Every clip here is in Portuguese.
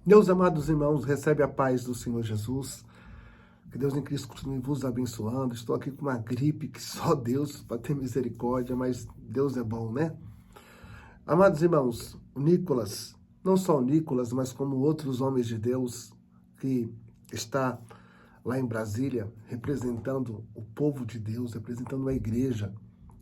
Meus amados irmãos, recebe a paz do Senhor Jesus. Que Deus em Cristo continue vos abençoando. Estou aqui com uma gripe que só Deus vai ter misericórdia, mas Deus é bom, né? Amados irmãos, o Nicolas, não só o Nicolas, mas como outros homens de Deus que está lá em Brasília, representando o povo de Deus, representando a igreja.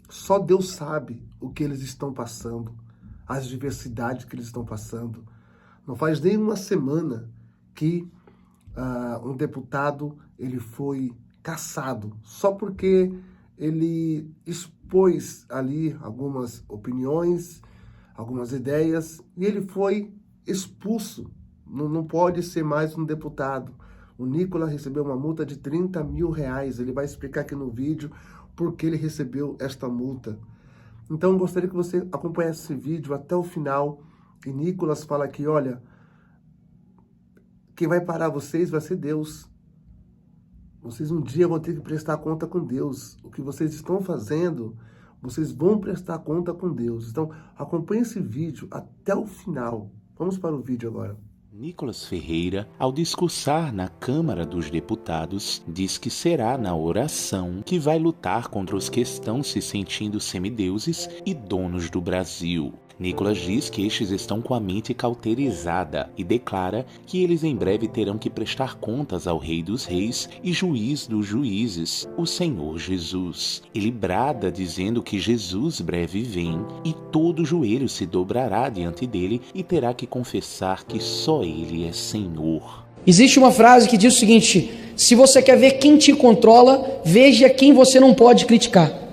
Só Deus sabe o que eles estão passando, as diversidades que eles estão passando. Não faz nem uma semana que um deputado ele foi cassado, só porque ele expôs ali algumas opiniões, algumas ideias, e ele foi expulso. Não pode ser mais um deputado. O Nicolas recebeu uma multa de 30 mil reais. Ele vai explicar aqui no vídeo por que ele recebeu esta multa. Então, eu gostaria que você acompanhasse esse vídeo até o final. E Nicolas fala aqui, olha, quem vai parar vocês vai ser Deus. Vocês um dia vão ter que prestar conta com Deus. O que vocês estão fazendo, vocês vão prestar conta com Deus. Então, acompanhe esse vídeo até o final. Vamos para o vídeo agora. Nicolas Ferreira, ao discursar na Câmara dos Deputados, diz que será na oração que vai lutar contra os que estão se sentindo semideuses e donos do Brasil. Nicolas diz que estes estão com a mente cauterizada e declara que eles em breve terão que prestar contas ao Rei dos Reis e Juiz dos Juízes, o Senhor Jesus. Ele brada dizendo que Jesus breve vem e todo joelho se dobrará diante dele e terá que confessar que só ele é Senhor. Existe uma frase que diz o seguinte: se você quer ver quem te controla, veja quem você não pode criticar.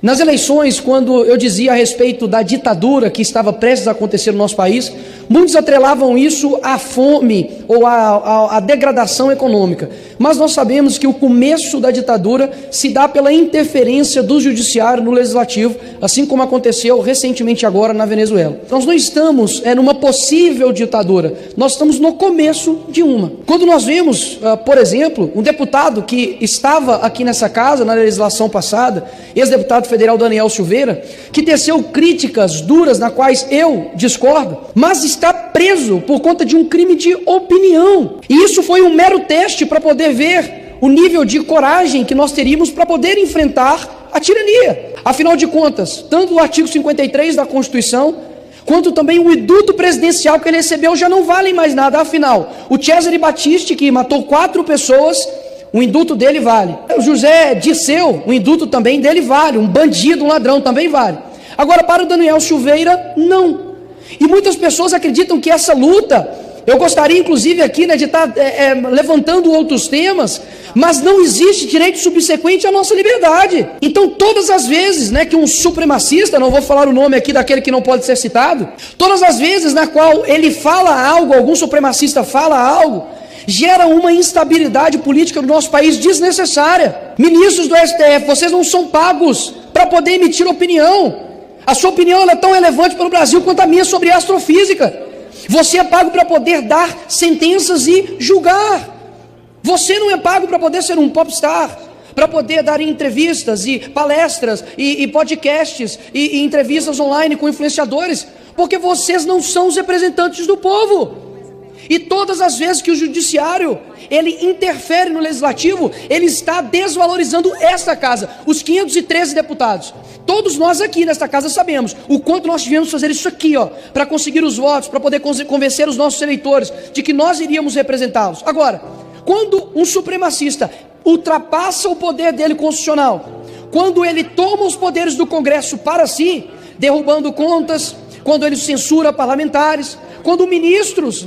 Nas eleições, quando eu dizia a respeito da ditadura que estava prestes a acontecer no nosso país, muitos atrelavam isso à fome ou à degradação econômica. Mas nós sabemos que o começo da ditadura se dá pela interferência do judiciário no legislativo, assim como aconteceu recentemente agora na Venezuela. Nós não estamos numa possível ditadura, nós estamos no começo de uma. Quando nós vemos, por exemplo, um deputado que estava aqui nessa casa na legislação passada, ex-deputado federal Daniel Silveira, que teceu críticas duras na quais eu discordo, mas está preso por conta de um crime de opinião. E isso foi um mero teste para poder ver o nível de coragem que nós teríamos para poder enfrentar a tirania. Afinal de contas, tanto o artigo 53 da Constituição, quanto também o induto presidencial que ele recebeu já não valem mais nada. Afinal, o Cesare Battisti, que matou 4 pessoas, o induto dele vale. O José Dirceu, o induto também dele vale. Um bandido, um ladrão também vale. Agora, para o Daniel Silveira, não. E muitas pessoas acreditam que essa luta, eu gostaria inclusive aqui de estar levantando outros temas, mas não existe direito subsequente à nossa liberdade. Então todas as vezes que um supremacista, não vou falar o nome aqui daquele que não pode ser citado, todas as vezes na qual ele fala algo, algum supremacista fala algo, gera uma instabilidade política no nosso país desnecessária. Ministros do STF, vocês não são pagos para poder emitir opinião. A sua opinião é tão relevante para o Brasil quanto a minha sobre astrofísica. Você é pago para poder dar sentenças e julgar. Você não é pago para poder ser um popstar, para poder dar entrevistas e palestras e podcasts e entrevistas online com influenciadores, porque vocês não são os representantes do povo. E todas as vezes que o judiciário ele interfere no legislativo, ele está desvalorizando esta casa, os 513 deputados. Todos nós aqui nesta casa sabemos o quanto nós tivemos fazer isso aqui, para conseguir os votos, para poder convencer os nossos eleitores de que nós iríamos representá-los. Agora, quando um supremacista ultrapassa o poder dele constitucional, quando ele toma os poderes do Congresso para si, derrubando contas, quando ele censura parlamentares, quando ministros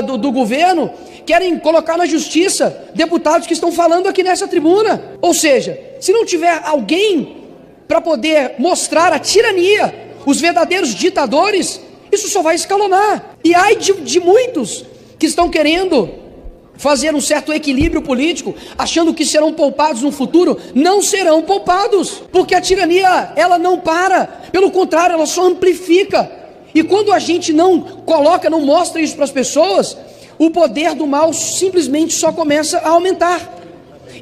do governo querem colocar na justiça deputados que estão falando aqui nessa tribuna. Ou seja, se não tiver alguém para poder mostrar a tirania, os verdadeiros ditadores, isso só vai escalonar. E ai de muitos que estão querendo fazer um certo equilíbrio político, achando que serão poupados no futuro. Não serão poupados, porque a tirania, ela não para, pelo contrário, ela só amplifica. E quando a gente não mostra isso para as pessoas, o poder do mal simplesmente só começa a aumentar.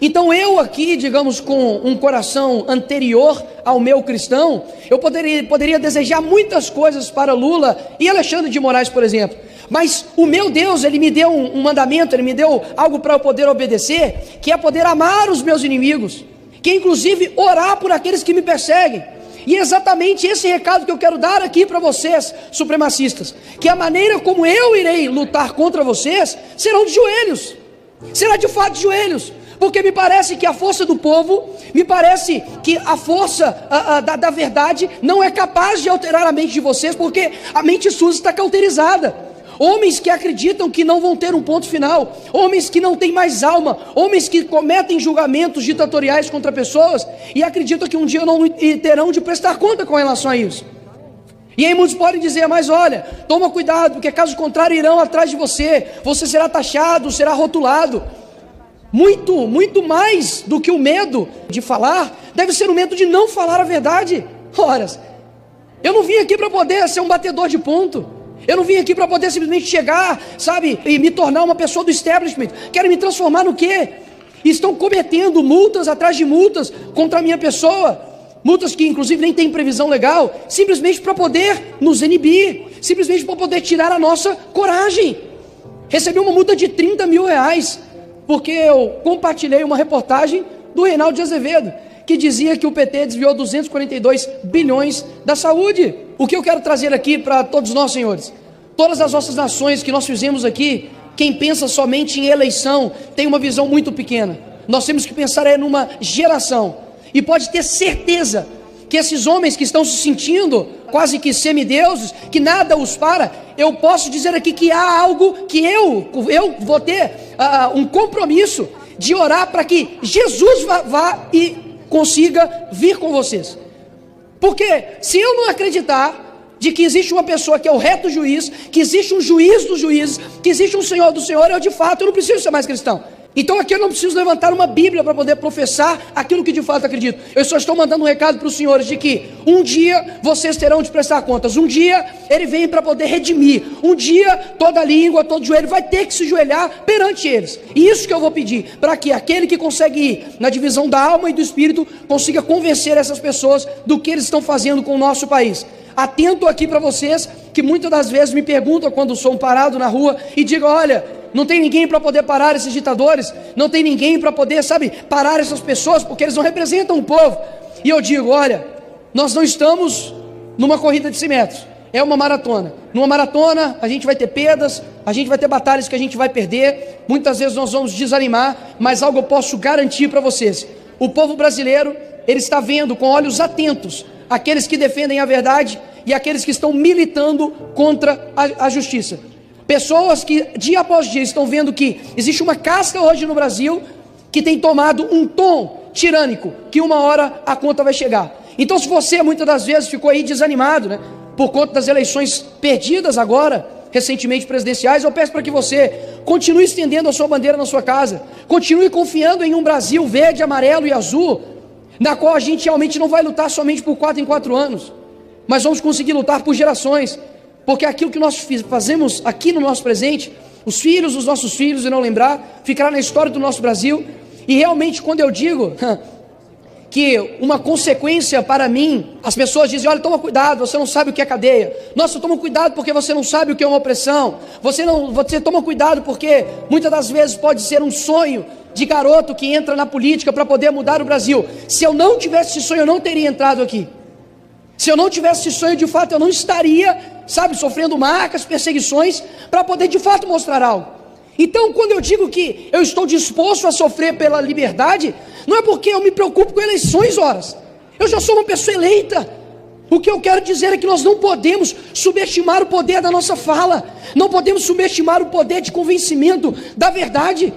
Então eu aqui, digamos, com um coração anterior ao meu cristão, eu poderia desejar muitas coisas para Lula e Alexandre de Moraes, por exemplo. Mas o meu Deus, Ele me deu um mandamento, Ele me deu algo para eu poder obedecer, que é poder amar os meus inimigos, que é inclusive orar por aqueles que me perseguem. E é exatamente esse recado que eu quero dar aqui para vocês, supremacistas, que a maneira como eu irei lutar contra vocês serão de joelhos, será de fato de joelhos, porque me parece que a força do povo, me parece que a força da verdade não é capaz de alterar a mente de vocês, porque a mente suja está cauterizada. Homens que acreditam que não vão ter um ponto final, homens que não têm mais alma, homens que cometem julgamentos ditatoriais contra pessoas e acreditam que um dia não terão de prestar conta com relação a isso. E aí muitos podem dizer, mas olha, toma cuidado, porque caso contrário irão atrás de você, você será taxado, será rotulado. Muito mais do que o medo de falar, deve ser o medo de não falar a verdade. Ora, eu não vim aqui para poder ser um batedor de ponto. Eu não vim aqui para poder simplesmente chegar, sabe, e me tornar uma pessoa do establishment. Quero me transformar no quê? Estão cometendo multas atrás de multas contra a minha pessoa. Multas que inclusive nem tem previsão legal, simplesmente para poder nos inibir, simplesmente para poder tirar a nossa coragem. Recebi uma multa de 30 mil reais, porque eu compartilhei uma reportagem do Reinaldo de Azevedo, que dizia que o PT desviou 242 bilhões da saúde. O que eu quero trazer aqui para todos nós, senhores, todas as nossas nações que nós fizemos aqui, quem pensa somente em eleição tem uma visão muito pequena. Nós temos que pensar numa geração, e pode ter certeza que esses homens que estão se sentindo quase que semideuses, que nada os para, eu posso dizer aqui que há algo que eu vou ter um compromisso de orar para que Jesus vá e consiga vir com vocês. Porque se eu não acreditar de que existe uma pessoa que é o reto juiz, que existe um juiz dos juízes, que existe um Senhor do Senhor, eu de fato eu não preciso ser mais cristão. Então aqui eu não preciso levantar uma Bíblia para poder professar aquilo que de fato acredito. Eu só estou mandando um recado para os senhores de que um dia vocês terão de prestar contas. Um dia Ele vem para poder redimir. Um dia toda língua, todo joelho vai ter que se joelhar perante eles. E isso que eu vou pedir, para que aquele que consegue ir na divisão da alma e do espírito consiga convencer essas pessoas do que eles estão fazendo com o nosso país. Atento aqui para vocês que muitas das vezes me perguntam quando sou parado na rua e digo, olha, não tem ninguém para poder parar esses ditadores, não tem ninguém para poder, sabe, parar essas pessoas, porque eles não representam o povo. E eu digo, olha, nós não estamos numa corrida de 100 metros, é uma maratona. Numa maratona a gente vai ter perdas, a gente vai ter batalhas que a gente vai perder, muitas vezes nós vamos desanimar, mas algo eu posso garantir para vocês, o povo brasileiro, ele está vendo com olhos atentos aqueles que defendem a verdade e aqueles que estão militando contra a justiça. Pessoas que dia após dia estão vendo que existe uma casta hoje no Brasil que tem tomado um tom tirânico, que uma hora a conta vai chegar. Então se você muitas das vezes ficou aí desanimado, né, por conta das eleições perdidas agora, recentemente presidenciais, eu peço para que você continue estendendo a sua bandeira na sua casa, continue confiando em um Brasil verde, amarelo e azul, na qual a gente realmente não vai lutar somente por 4 em 4 anos, mas vamos conseguir lutar por gerações. Porque aquilo que nós fazemos aqui no nosso presente, os filhos dos nossos filhos irão lembrar, ficará na história do nosso Brasil. E realmente quando eu digo que uma consequência para mim, as pessoas dizem, olha, toma cuidado, você não sabe o que é cadeia. Nossa, toma cuidado porque você não sabe o que é uma opressão. Você toma cuidado porque muitas das vezes pode ser um sonho de garoto que entra na política para poder mudar o Brasil. Se eu não tivesse esse sonho, eu não teria entrado aqui. Se eu não tivesse esse sonho, de fato, eu não estaria, sabe, sofrendo marcas, perseguições, para poder de fato mostrar algo. Então, quando eu digo que eu estou disposto a sofrer pela liberdade, não é porque eu me preocupo com eleições, horas. Eu já sou uma pessoa eleita. O que eu quero dizer é que nós não podemos subestimar o poder da nossa fala, não podemos subestimar o poder de convencimento da verdade.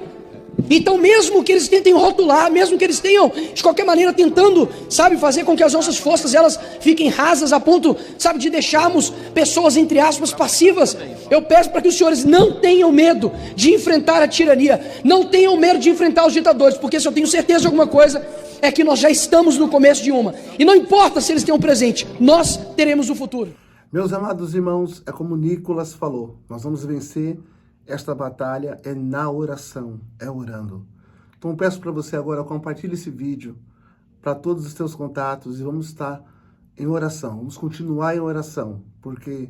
Então mesmo que eles tentem rotular, mesmo que eles tenham de qualquer maneira tentando, sabe, fazer com que as nossas forças elas fiquem rasas a ponto, sabe, de deixarmos pessoas entre aspas passivas, eu peço para que os senhores não tenham medo de enfrentar a tirania, não tenham medo de enfrentar os ditadores, porque se eu tenho certeza de alguma coisa, é que nós já estamos no começo de uma, e não importa se eles tenham presente, nós teremos o futuro. Meus amados irmãos, é como Nicolas falou, nós vamos vencer. Esta batalha é na oração, é orando. Então peço para você agora, compartilhe esse vídeo para todos os seus contatos e vamos estar em oração, vamos continuar em oração, porque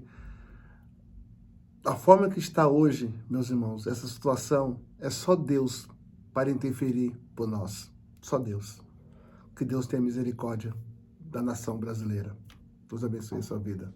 a forma que está hoje, meus irmãos, essa situação, é só Deus para interferir por nós. Só Deus. Que Deus tenha misericórdia da nação brasileira. Deus abençoe a sua vida.